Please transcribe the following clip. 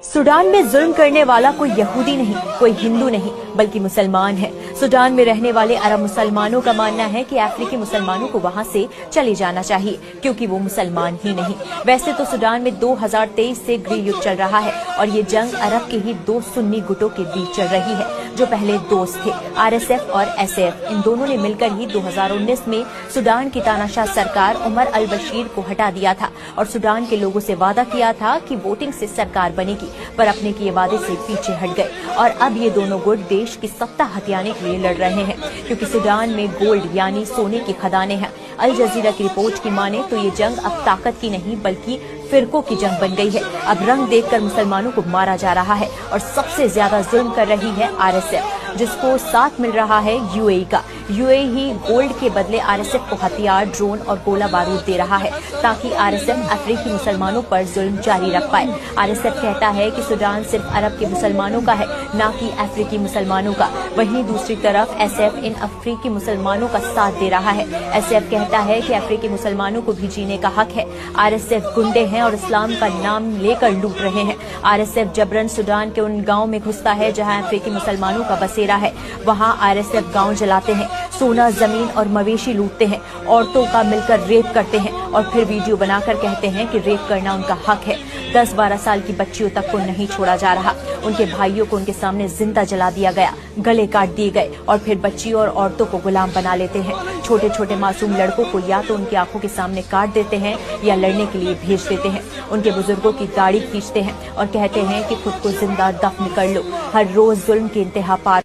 Sudan में जुल्म करने वाला कोई यहूदी नहीं, कोई हिंदू नहीं, बल्कि मुसलमान है। सूडान में रहने वाले अरब मुसलमानों का मानना है कि अफ्रीकी मुसलमानों को वहां से चले जाना चाहिए, क्योंकि वो मुसलमान ही नहीं। वैसे तो सूडान में 2023 से गृह युद्ध चल रहा है और ये जंग अरब के ही दो सुन्नी गुटों के बीच चल रही है, जो पहले दोस्त थे। RSF और SF, इन दोनों ने मिलकर ही 2019 में सूडान की तानाशाह सरकार उमर अल बशीर को हटा दिया था और सूडान के लोगों से वादा किया था कि वोटिंग से सरकार बनेगी, पर अपने किए वादे से पीछे हट गए और अब ये दोनों गुट देश की सत्ता हथियाने के लिए लड़ रहे हैं, क्योंकि सूडान में गोल्ड यानी सोने की खदानें हैं। अल जजीरा की रिपोर्ट की माने तो ये जंग अब ताकत की नहीं बल्कि फिरकों की जंग बन गई है। अब रंग देखकर मुसलमानों को मारा जा रहा है और सबसे ज्यादा जुल्म कर रही है RSF, जिसको साथ मिल रहा है UAE का। UAE ही गोल्ड के बदले RSF को हथियार, ड्रोन और गोला बारूद दे रहा है, ताकि RSF अफ्रीकी मुसलमानों पर जुल्म जारी रख पाए। RSF कहता है कि सूडान सिर्फ अरब के मुसलमानों का है, न कि अफ्रीकी मुसलमानों का। वहीं दूसरी तरफ SF इन अफ्रीकी मुसलमानों का साथ दे रहा है। SF कहता है कि अफ्रीकी मुसलमानों को भी जीने का हक है। RSF गुंडे हैं और इस्लाम का नाम लेकर लूट रहे हैं। RSF जबरन सूडान के उन गांव में घुसता है जहां अफ्रीकी मुसलमानों का बसेरा है। वहां RSF गांव जलाते हैं, सोना, जमीन और मवेशी लूटते हैं, औरतों का मिलकर रेप करते हैं और फिर वीडियो बनाकर कहते हैं कि रेप करना उनका हक है। 10-12 साल की बच्चियों तक को नहीं छोड़ा जा रहा। उनके भाइयों को उनके सामने जिंदा जला दिया गया, गले काट दिए गए और फिर बच्चियों और औरतों को गुलाम बना लेते हैं। छोटे छोटे मासूम लड़कों को या तो उनकी आंखों के सामने काट देते हैं या लड़ने के लिए भेज देते हैं। उनके बुजुर्गों की दाढ़ी खींचते हैं और कहते हैं कि खुद को जिंदा दफन कर लो। हर रोज जुल्म की इंतहा पार